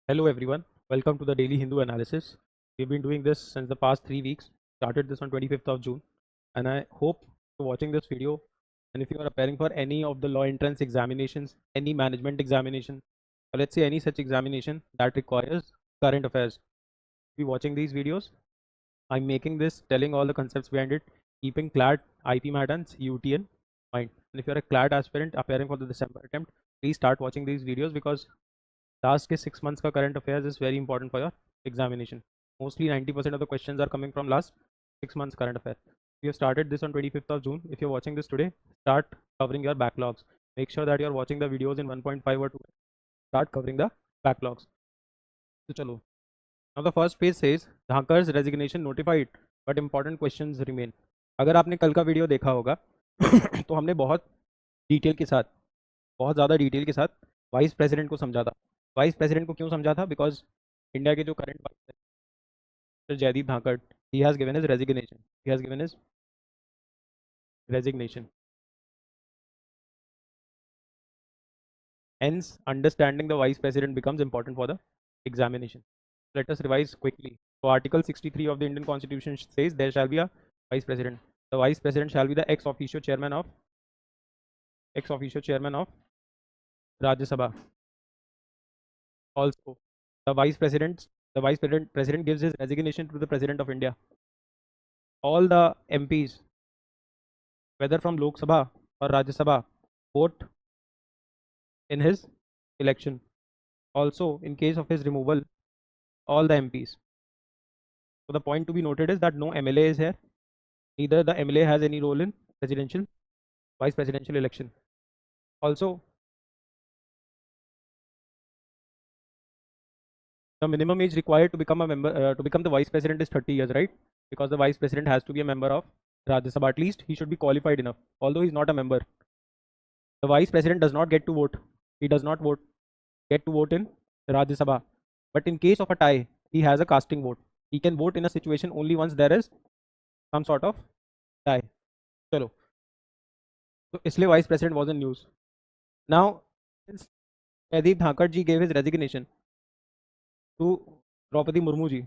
Hello everyone, welcome to the Daily Hindu Analysis. We've been doing this since the past 3 weeks. Started this on 25th of June, and I hope you're watching this video. And if you are preparing for any of the law entrance examinations, any management examination, or let's say any such examination that requires current affairs, be watching these videos. I'm making this telling all the concepts behind it, keeping CLAT, IP Madans, UT in mind. And if you're a CLAT aspirant appearing for the December attempt, please start watching these videos because last के 6 months का current affairs is very important for your examination. Mostly 90% of the questions are coming from last 6 months current affair. We have started this on 25th of June. If you're watching this today, start covering your backlogs. Make sure that you're watching the videos in 1.5 or 2. Start covering the backlogs. So chalo. Now the first page says Dhakar's resignation notified, but important questions remain. अगर आपने कल का video देखा होगा तो हमने बहुत detail के साथ, बहुत ज़्यादा डिटेल के साथ वाइस प्रेसिडेंट को समझा था. वाइस प्रेसिडेंट को क्यों समझा था? बिकॉज इंडिया के जो current vice president Jaideep Dhakad, he has given his resignation. Hence, understanding the vice president becomes important for the examination. Let us revise quickly. So, Article 63 of the Indian Constitution says there shall be a vice president. The vice president shall be the ex officio chairman of Rajya Sabha. Also, the vice president gives his resignation to the president of India. All the MPs, whether from Lok Sabha or Rajya Sabha, vote in his election. Also, in case of his removal, all the MPs. So the point to be noted is that no MLA is here. Neither the MLA has any role in vice presidential election. Also, the minimum age required to become a member, to become the vice president is 30 years, right? Because the vice president has to be a member of Rajya Sabha. At least he should be qualified enough. Although he's not a member, the vice president does not get to vote. He does not get to vote in Rajya Sabha. But in case of a tie, he has a casting vote. He can vote in a situation only once there is some sort of tie. Chalo. So isliye vice president was in news. Now, since Jaideep Dhankar ji gave his resignation to Draupadi Murmu ji,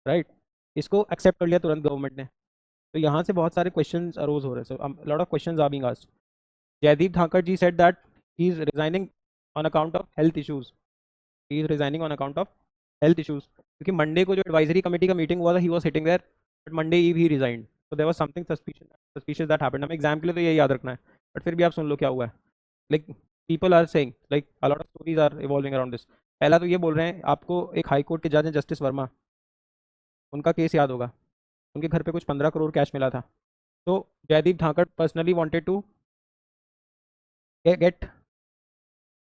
right, इसको accept कर लिया तुरंत government ने. तो यहाँ से बहुत सारे क्वेश्चंस अरोज हो रहे हैं. So lot of questions are being asked. Jagdeep Dhakad ji said that he is resigning on account of health issues. क्योंकि मंडे को जो एडवाइजरी कमेटी का मीटिंग हुआ था, he was sitting there, but Monday eve he resigned. So there was something suspicious that happened. हमें exam के लिए तो ये याद रखना है, बट फिर भी आप सुन लो क्या हुआ है. Like people are saying, like a lot of stories are evolving around this. पहला तो ये बोल रहे हैं, आपको एक हाई कोर्ट के जज हैं जस्टिस वर्मा, उनका केस याद होगा. उनके घर पे कुछ 15 करोड़ कैश मिला था. तो Jaideep Dhakad personally wanted to get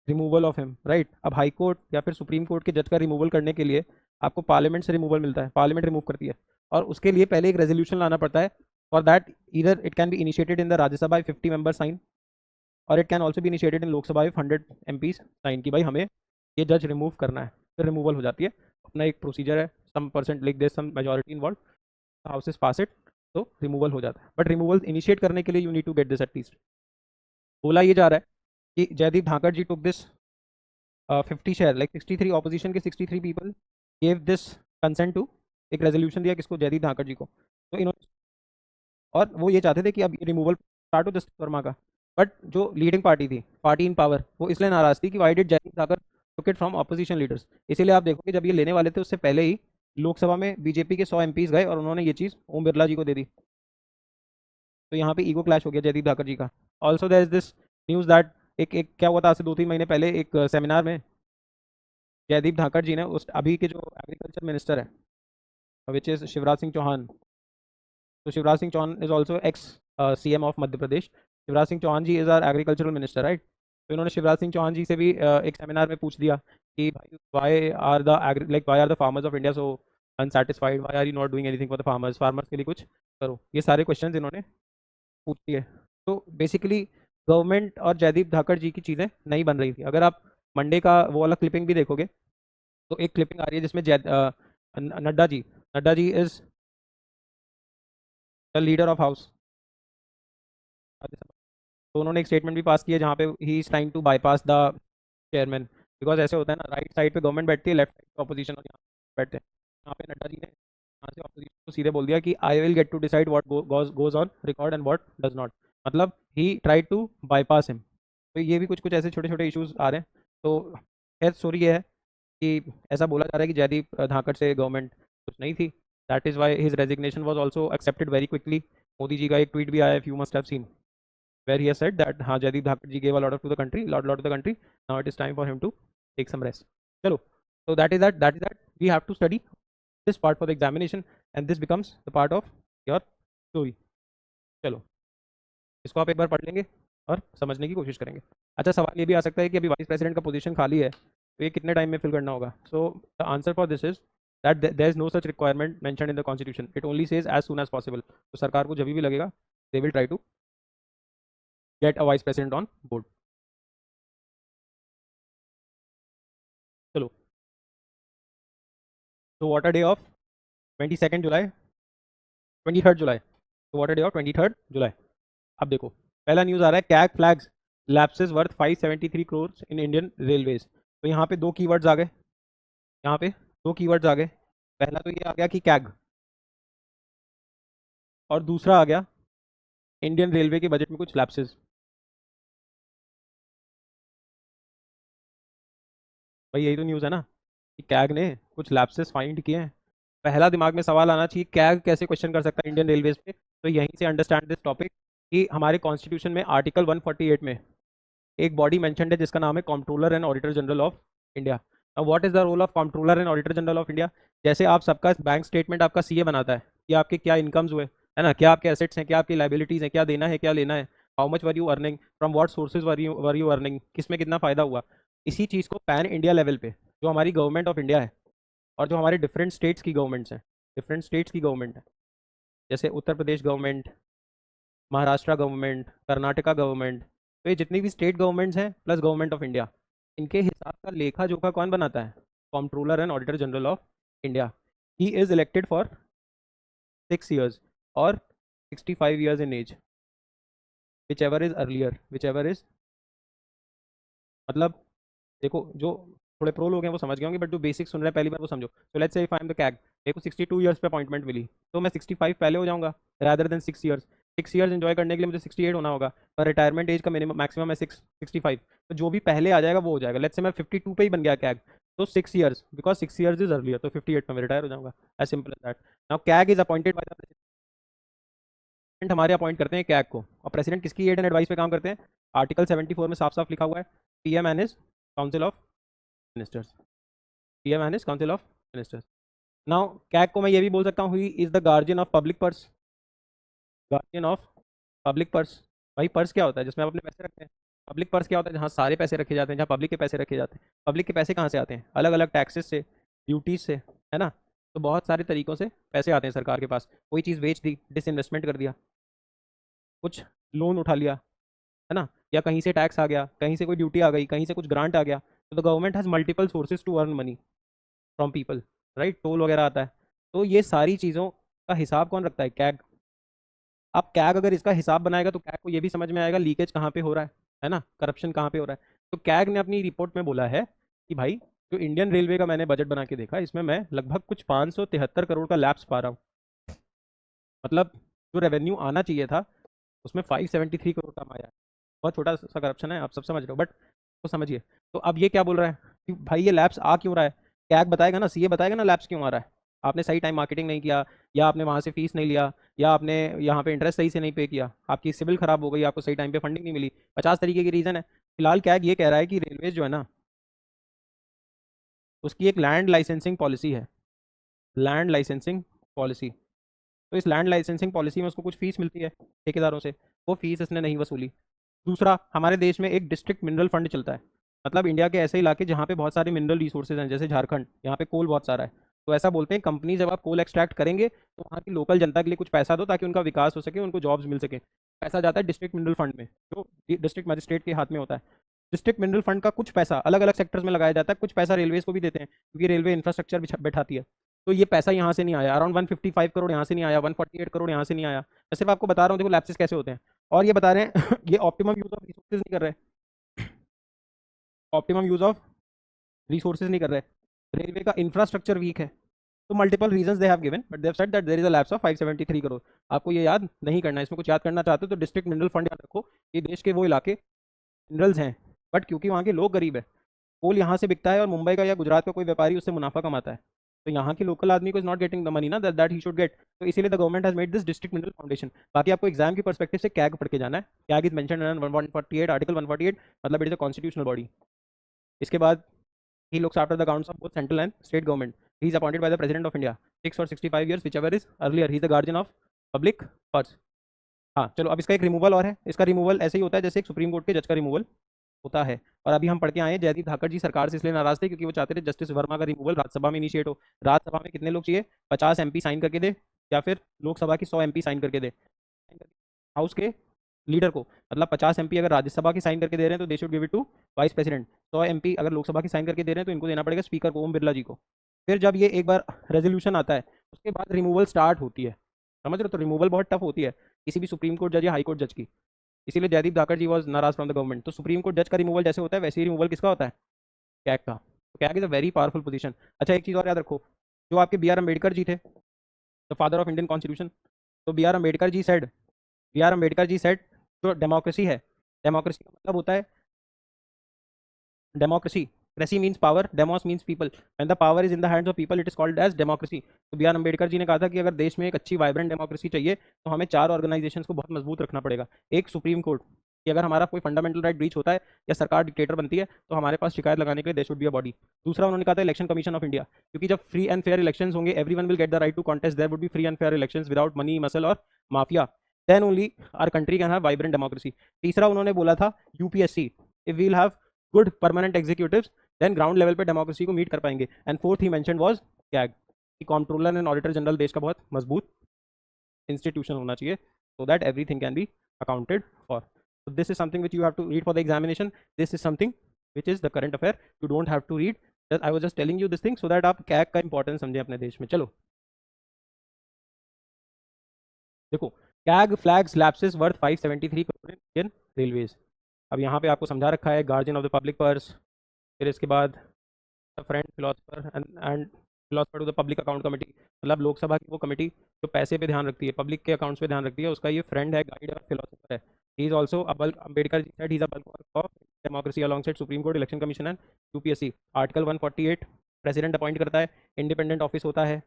removal of him, right. अब हाई कोर्ट या फिर सुप्रीम कोर्ट के जज का रिमूवल करने के लिए आपको पार्लियामेंट से रिमूवल मिलता है, पार्लियामेंट रिमूव करती है, और उसके लिए पहले एक रेजोल्यूशन लाना पड़ता है. For that either it can be initiated in the Rajya Sabha if 50 member sign, और it can also be initiated in Lok Sabha if 100 MPs sign, कि भाई हमें ये जज रिमूव करना है. फिर रिमूवल हो जाती है. अपना एक प्रोसीजर है, सम परसेंट लिख दे, some majority involve, houses pass it, तो रिमूवल हो जाता है. बट रिमूवल इनिशिएट करने के लिए you need to get this at least. बोला ये जा रहा है कि जयदीप धाकड़ ji took this 50 share, like 63 opposition के 63 people gave this consent to, एक रेजोल्यूशन दिया किसको, जयदीप धाकड़ जी को. तो इन्होंने, और वो ये चाहते थे कि अब रिमूवल स्टार्ट हो जस्टिस वर्मा का. बट जो लीडिंग पार्टी थी, पार्टी इन पावर, वो इसलिए नाराज थी कि why did Jagdeep Dhankhar took it from opposition leaders. इसीलिए आप देखोगे जब ये लेने वाले थे उससे पहले ही लोकसभा में बीजेपी के 100 MPs गए और उन्होंने ये चीज़ ओम बिरला जी को दे दी. तो यहाँ पे ईगो क्लैश हो गया जयदीप धाकड़ जी का. Also there is this news that एक क्या हुआ था आज से 2-3 महीने पहले एक सेमिनार में जयदीप धाकड़ जी ने उस अभी के जो एग्रीकल्चर मिनिस्टर है, विच इज़ शिवराज सिंह चौहान. तो Shivraj Singh Chouhan is also ex CM of Madhya Pradesh. Shivraj Singh Chouhan ji is our agricultural minister, right. तो इन्होंने शिवराज सिंह चौहान जी से भी एक सेमिनार में पूछ दिया कि why are the farmers of India so unsatisfied, why are you not doing anything for the farmers के लिए कुछ करो. ये सारे क्वेश्चंस इन्होंने पूछ लिए. तो बेसिकली गवर्नमेंट और जयदीप धाकड़ जी की चीज़ें नहीं बन रही थी. अगर आप मंडे का वो वाला क्लिपिंग भी देखोगे तो एक क्लिपिंग आ रही है जिसमें Nadda ji is the leader of house. तो उन्होंने एक स्टेटमेंट भी पास किया जहाँ पे he is trying to bypass the chairman. Because ऐसे होता है ना, राइट साइड पे गवर्नमेंट बैठती है, लेफ्ट साइड पे ऑपोजिशन और यहाँ बैठते हैं। यहाँ पे नड्डा जी ने यहाँ से ऑपोजिशन को सीधे बोल दिया कि I will get to decide what goes on record and what does not. मतलब he try to bypass him. तो ये भी कुछ कुछ ऐसे छोटे छोटे इश्यूज आ रहे हैं। तो खैर स्टोरी ये है कि ऐसा बोला जा रहा है कि जयदीप धाकड़ से गवर्नमेंट कुछ नहीं थी। That is why his resignation was also accepted very quickly. Modi ji का एक ट्वीट भी आया, if you must have seen, where he has said that हाँ जयदीप धाकड़ जी gave a lot of to the country, lot to the country. Now it is time for him to take some rest. चलो, so that we have to study this part for the examination and this becomes the part of your story. चलो, इसको आप एक बार पढ़ लेंगे और समझने की कोशिश करेंगे। अच्छा, सवाल ये भी आ सकता है कि अभी वाइस प्रेसिडेंट का पोजीशन खाली है, तो ये कितने टाइम में फिल करना होगा? So the answer for this is that there is no such requirement mentioned in the constitution, it only says as soon as possible. तो सरकार को जब भी लगेगा they will try to get a vice president on board. चलो, तो what a day of 22 July, 23 July, तो what a day of 23 July. अब देखो, पहला न्यूज़ आ रहा है, CAG flags lapses worth 573 crore in Indian railways. तो यहाँ पे दो कीवर्ड्स आ गए, यहाँ पे दो कीवर्ड्स आ गए। पहला तो ये आ गया कि कैग, और दूसरा आ गया इंडियन रेलवे के बजट में कुछ लैप्सेस। भाई यही तो न्यूज़ है ना, कि कैग ने कुछ लैप्सेस फाइंड किए हैं। पहला दिमाग में सवाल आना चाहिए, कैग कैसे क्वेश्चन कर सकता है इंडियन रेलवेज पे? तो यहीं से अंडरस्टैंड दिस टॉपिक कि हमारे कॉन्स्टिट्यूशन में आर्टिकल 148 में एक बॉडी मेंशन्ड है जिसका नाम है controller and auditor general of India. अब what is the role of controller and auditor general of India? जैसे आप सबका बैंक स्टेटमेंट आपका सीए बनाता है कि आपके क्या इनकम्स हुए, है ना, क्या आपके एसेट्स हैं, क्या आपकी लाइबिलिटीज हैं, क्या देना है क्या लेना है, how much were you earning, from what sources were you earning, किस में कितना फायदा हुआ। इसी चीज़ को पैन इंडिया लेवल पे जो हमारी गवर्नमेंट ऑफ इंडिया है और जो हमारे डिफरेंट स्टेट्स की गवर्नमेंट्स हैं, डिफरेंट स्टेट्स की गवर्नमेंट है, जैसे Uttar Pradesh government, Maharashtra government, Karnataka government, तो ये जितनी भी स्टेट गवर्नमेंट्स हैं प्लस गवर्नमेंट ऑफ इंडिया, इनके हिसाब का लेखा जोखा कौन बनाता है? Controller and auditor general of India. He is elected for 6 years और 65 years in age, whichever is earlier, whichever is, मतलब देखो, जो थोड़े प्रो लोग हैं वो समझ गए होंगे, बट जो बेसिक सुन रहे हैं पहली बार वो समझो। तो let's say if I am the CAG, मेरे को 62 ईयर्स पे अपॉइंटमेंट मिली, तो मैं 65 पहले हो जाऊंगा rather than 6 years. 6 years enjoy करने के लिए मुझे 68 होना होगा, पर रिटायरमेंट एज का मिनिमम मैक्सिमम है 65। तो जो भी पहले आ जाएगा वो हो जाएगा। लेट्स से मैं 52 पे ही बन गया कैग, तो 6 years, because 6 years is earlier, तो 58 में रिटायर हो जाऊंगा। As simple as that. Now CAG is appointed by the president, हमारे अपॉइंट करते हैं कैग को, और प्रेसिडेंट किसकी एड एंड एडवाइस पे काम करते हैं? आर्टिकल 74 में साफ साफ लिखा हुआ है, PM and his council of ministers, PM and his council of ministers. Now CAG को मैं ये भी बोल सकता हूँ, he is the guardian of public purse, guardian of public purse. भाई पर्स क्या होता है? जिसमें आप अपने पैसे रखते हैं। पब्लिक पर्स क्या होता है? जहाँ सारे पैसे रखे जाते हैं, जहाँ पब्लिक के पैसे रखे जाते हैं। पब्लिक के पैसे कहाँ से आते हैं? अलग अलग टैक्सेस से, ड्यूटीज से, है ना। तो बहुत सारे तरीक़ों से पैसे आते हैं सरकार के पास। कोई चीज़ बेच दी, डिसइन्वेस्टमेंट कर दिया, कुछ लोन उठा लिया, है ना, या कहीं से टैक्स आ गया, कहीं से कोई ड्यूटी आ गई, कहीं से कुछ ग्रांट आ गया, तो the government has multiple sources to earn money from people, right. Toll वगैरह आता है। तो ये सारी चीज़ों का हिसाब कौन रखता है? कैग। अब कैग अगर इसका हिसाब बनाएगा तो कैग को ये भी समझ में आएगा लीकेज कहाँ पे हो रहा है ना, करप्शन कहाँ पे हो रहा है। तो कैग ने अपनी रिपोर्ट में बोला है कि भाई, जो इंडियन रेलवे का मैंने बजट बना के देखा, इसमें मैं लगभग कुछ 573 करोड़ का लैप्स पा रहा हूँ। मतलब जो रेवेन्यू आना चाहिए था उसमें 573 करोड़ कम आया है। बहुत छोटा सा करप्शन है, आप सब समझ रहे हो, बट तो समझिए। तो अब ये क्या बोल रहा है कि भाई ये लैप्स आ क्यों रहा है? कैग बताएगा ना, सीए बताएगा ना लैप्स क्यों आ रहा है। आपने सही टाइम मार्केटिंग नहीं किया, या आपने वहाँ से फीस नहीं लिया, या आपने यहाँ पे इंटरेस्ट सही से नहीं पे किया, आपकी सिविल खराब हो गई, आपको सही टाइम पे फंडिंग नहीं मिली, 50 तरीके की रीज़न है। फिलहाल कैग ये कह रहा है कि रेलवेज जो है ना, उसकी एक लैंड लाइसेंसिंग पॉलिसी है, लैंड लाइसेंसिंग पॉलिसी। तो इस लैंड लाइसेंसिंग पॉलिसी में उसको कुछ फीस मिलती है ठेकेदारों से, वो फीस इसने नहीं वसूली। दूसरा, हमारे देश में एक डिस्ट्रिक्ट मिनरल फंड चलता है, मतलब इंडिया के ऐसे इलाके जहाँ पे बहुत सारे मिनरल रिसोर्सेज हैं, जैसे झारखंड, यहाँ पे कोल बहुत सारा है। तो ऐसा बोलते हैं, कंपनी जब आप कोल एक्सट्रैक्ट करेंगे तो वहाँ की लोकल जनता के लिए कुछ पैसा दो ताकि उनका विकास हो सके, उनको जॉब्स मिल सके। पैसा जाता है डिस्ट्रिक्ट मिनरल फंड में, जो डिस्ट्रिक्ट मजिस्ट्रेट के हाथ में होता है। डिस्ट्रिक्ट मिनरल फंड का कुछ पैसा अलग अलग सेक्टर्स में लगाया जाता है, कुछ पैसा रेलवेज को भी देते हैं क्योंकि रेलवे इंफ्रास्ट्रक्चर बैठाती है। तो ये पैसा यहाँ से नहीं आया, अराउंड 155 करोड़ यहाँ से नहीं आया, 148 करोड़ यहाँ से नहीं आया। मैं सिर्फ आपको बता रहा हूँ देखो लैप्सेस कैसे होते हैं। और ये बता रहे हैं ये ऑप्टिमम यूज ऑफ रिसोर्सेज नहीं कर रहे, ऑप्टिमम यूज ऑफ रिसोर्सेज नहीं कर रहे, रेलवे का इंफ्रास्ट्रक्चर वीक है। तो multiple reasons they have given, but they have said that there is a lapse of 573 crore. आपको ये याद नहीं करना है, इसमें कुछ याद करना चाहते हो तो डिस्ट्रिक्ट मिनरल फंड याद रखो। ये देश के वो इलाके मिनरल्स हैं, बट क्योंकि वहाँ के लोग गरीब है, कोल यहाँ से बिकता है और मुंबई का या गुजरात का कोई व्यापारी उससे मुनाफा कमाता है, तो यहाँ के लोकल आदमी को is not getting the money ना दैट ही शुड गेट। तो इसीलिए the government has made this district mineral foundation. बाकी आपको एग्जाम की पर्सपेक्टिव से कैग पढ़ के जाना है। CAG is mentioned in 148 article 148, मतलब it is a constitutional body. इसके बाद he looks after the accounts of both central and state government. He is appointed by the president of India, 6 or 65 years whichever is earlier. He is the guardian of public purse. हाँ चलो, अब इसका एक removal और है। इसका removal ऐसे ही होता है जैसे एक सुप्रीम कोर्ट के जज का रिमूवल होता है। और अभी हम पढ़ के आए हैं, जयदीप धाकड़ जी सरकार से इसलिए नाराज थे क्योंकि वो चाहते थे जस्टिस वर्मा का रिमूवल राज्यसभा में इनिशिएट हो। राज्यसभा में कितने लोग चाहिए? 50 MP साइन करके दे, या फिर लोकसभा की 100 MP साइन करके दे। हाउस के लीडर को, मतलब 50 MP अगर राज्यसभा की साइन करके दे रहे हैं तो they should give it to vice president. 100 MP अगर लोकसभा की साइन करके दे रहे हैं तो इनको देना पड़ेगा स्पीकर को, ओम बिरला जी को। फिर जब ये एक बार रेजोल्यूशन आता है उसके बाद रिमूवल स्टार्ट होती है। समझ रहे हो? तो रिमूवल बहुत टफ होती है किसी भी सुप्रीम कोर्ट जज या हाई कोर्ट जज की। इसीलिए जयदीप धाकड़ जी वॉज नाराज फ्रॉम द गवर्नमेंट। तो सुप्रीम कोर्ट जज का रिमूवल जैसे होता है वैसे ही रिमूवल किसका होता है? कैग का। तो CAG is a very powerful position. अच्छा एक चीज़ और याद रखो, जो आपके बी आर अम्बेडकर जी थे, the father of Indian constitution, तो B R Ambedkar ji said जो डेमोक्रेसी है, डेमोक्रेसी का मतलब होता है democracy, cracy means power, demos means people, and the power is in the hands of people, it is called as democracy. तो B R Ambedkar ji ने कहा था कि अगर देश में एक अच्छी वाइब्रेंट डेमोक्रेसी चाहिए तो हमें 4 ऑर्गेनाइजेशंस को बहुत मजबूत रखना पड़ेगा। एक सुप्रीम कोर्ट, कि अगर हमारा कोई फंडामेंटल राइट ब्रीच होता है या सरकार डिक्टेटर बनती है तो हमारे पास शिकायत लगाने के लिए there should be a body. दूसरा उन्होंने कहा था इलेक्शन कमीशन ऑफ इंडिया, क्योंकि जब फ्री एंड फेयर इलेक्शंस होंगे everyone will get the right to contest, there would be free and fair elections without money muscle और mafia, then only our country can have vibrant democracy. तीसरा उन्होंने बोला था UPSC, if we'll have good permanent executives then ground level पे democracy को meet कर पाएंगे। And fourth he mentioned was CAG, कि कंट्रोलर एंड ऑडिटर जनरल देश का बहुत मजबूत इंस्टीट्यूशन होना चाहिए so that everything can be accounted for. So this is something which you have to read for the examination. This is something which is the current affair. You don't have to read. I was just telling you this thing so that आप CAG का importance समझें अपने देश में। चलो देखो, CAG flags lapses worth 573 crore Indian railways. अब यहाँ पे आपको समझा रखा है guardian of the public purse, फिर इसके बाद friend philosopher and philosopher to the public account committee, मतलब लोकसभा की वो कमेटी जो पैसे पे ध्यान रखती है, पब्लिक के अकाउंट्स पे ध्यान रखती है, उसका ये फ्रेंड है, गाइड और फिलोसफर है। He is also a bulwark, Ambedkar ji said he is a bulwark of democracy alongside supreme court, election commission and UPSC. Article 148 president appoint करता है, इंडिपेंडेंट ऑफिस होता है।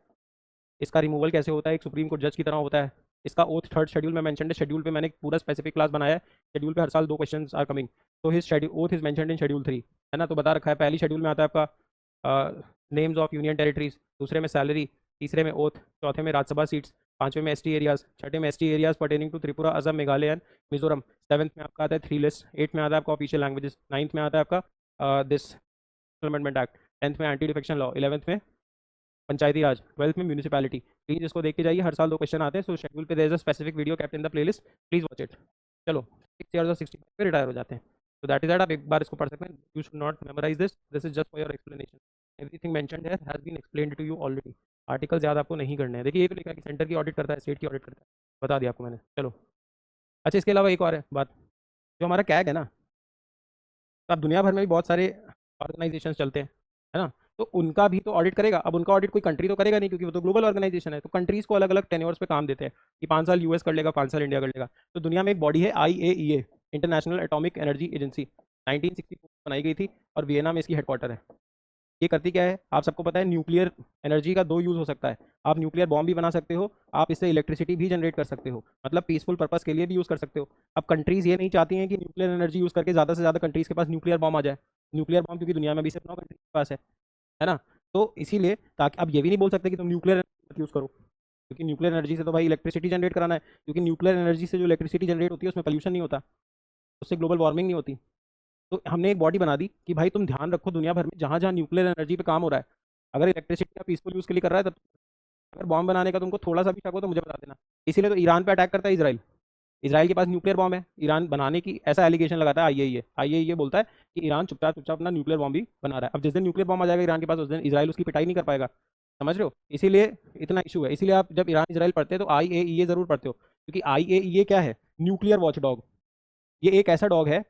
इसका रिमूवल कैसे होता है? एक सुप्रीम कोर्ट जज की तरह होता है। इसका ओथ 3rd शेड्यूल में मेंशन्ड है, शेड्यूल पे मैंने एक पूरा स्पेसिफिक क्लास बनाया है, शेड्यूल पे हर साल 2 क्वेश्चंस आर कमिंग। तो his schedule oath is mentioned in schedule 3, है ना? तो बता रखा है, पहली शेड्यूल में आता है आपका नेम्स ऑफ यूनियन टेरिटरीज, दूसरे में सैलरी, तीसरे में ओथ, चौथे में राज्यसभा सीट्स, 5वें में एसटी एरियाज, 6ठे में ST areas pertaining to Tripura, Assam, Meghalaya and Mizoram, 7th में आपका आता है 3 लिस्ट, 8th में आता है आपका ऑफिशियल लैंग्वेजेस, 9th में आता है आपका दिस अमेंडमेंट एक्ट, 10th में एंटी डिफेक्शन लॉ, 11th में पंचायती राज, 12th में म्यूनिसिपैलिटी। प्लीज इसको देख के जाइए, हर साल 2 क्वेश्चन आते हैं। सो शेड्यूल पे there is a specific video kept in the playlist, please watch it. चलो 6 ईयर्स और 65 पे रिटायर हो जाते हैं, तो दैट इज दैट। आप एक बार इसको पढ़ सकते हैं, you should not memorise this, this is just for your explanation. Everything mentioned here has been explained to you already. Articles याद आपको नहीं करने हैं। देखिए ये तो लिखा है कि सेंटर की ऑडिट करता है, स्टेट की ऑडिट करता है, बता दिया आपको मैंने। चलो अच्छा, इसके अलावा एक और है बात, जो हमारा कैग है ना, तो अब दुनिया भर में भी बहुत सारे ऑर्गेनाइजेशन चलते हैं, है ना? तो उनका भी तो ऑडिट करेगा। अब उनका ऑडिट कोई कंट्री तो करेगा नहीं, क्योंकि वो तो ग्लोबल ऑर्गेनाइजेशन है। तो कंट्रीज़ को अलग अलग टेन्योर्स पे काम देते हैं कि 5 साल यूएस कर लेगा, 5 साल इंडिया कर लेगा। तो दुनिया में एक बॉडी है IAEA, international atomic energy agency, 1964 बनाई गई थी और वियना में इसकी हेडक्वार्टर है। ये करती क्या है? आप सबको पता है न्यूक्लियर एनर्जी का 2 यूज़ हो सकता है। आप न्यूक्लियर बॉम्ब भी बना सकते हो, आप इससे इलेक्ट्रिसिटी भी जनरेट कर सकते हो, मतलब पीसफुल पर्पस के लिए भी यूज़ कर सकते हो। अब कंट्रीज़ ये नहीं चाहती हैं कि न्यूक्लियर एनर्जी यूज़ करके ज़्यादा से ज़्यादा कंट्रीज़ के पास न्यूक्लियर बॉम्ब आ जाए। न्यूक्लियर बॉम्ब क्योंकि दुनिया में भी सिर्फ 9 कंट्रीज के पास है ना? तो इसीलिए, ताकि अब ये भी नहीं बोल सकते कि तुम न्यूक्लियर एनर्जी यूज़ करो, क्योंकि न्यूक्लियर एनर्जी से तो भाई इलेक्ट्रिसिटी जनरेट कराना है, क्योंकि न्यूक्लियर एनर्जी से जो इलेक्ट्रिसिटी जनरेट होती है उसमें पोल्यूशन नहीं होता, उससे ग्लोबल वार्मिंग नहीं होती। तो हमने एक बॉडी बना दी कि भाई तुम ध्यान रखो, दुनिया भर में जहाँ जहाँ न्यूक्लियर एनर्जी पे काम हो रहा है, अगर इलेक्ट्रिसिटी का पीसफुल यूज़ के लिए कर रहा है, तब अगर बॉम्ब बनाने का तुमको थोड़ा सा भी शक हो तो मुझे बता देना। इसीलिए तो ईरान पे अटैक करता है इसराइल। इसराइल के पास न्यूक्लियर बॉम्ब है, ईरान बनाने की ऐसा एलिगेशन लगाता है आईएईए बोलता है कि ईरान चुपचाप चुपचाप अपना न्यूक्लियर बॉम्ब भी बना रहा है। अब जिस दिन न्यूक्लियर बॉम्ब आ जाएगा ईरान के पास, उस दिन इसराइल उसकी पिटाई नहीं कर पाएगा। समझ रहे हो? इसीलिए इतना इशू है। इसीलिए आप जब ईरान इसराइल पढ़ते हैं तो IAEA जरूर पढ़ते हो, क्योंकि IAEA क्या है? Nuclear watch dog. ये एक ऐसा डॉग है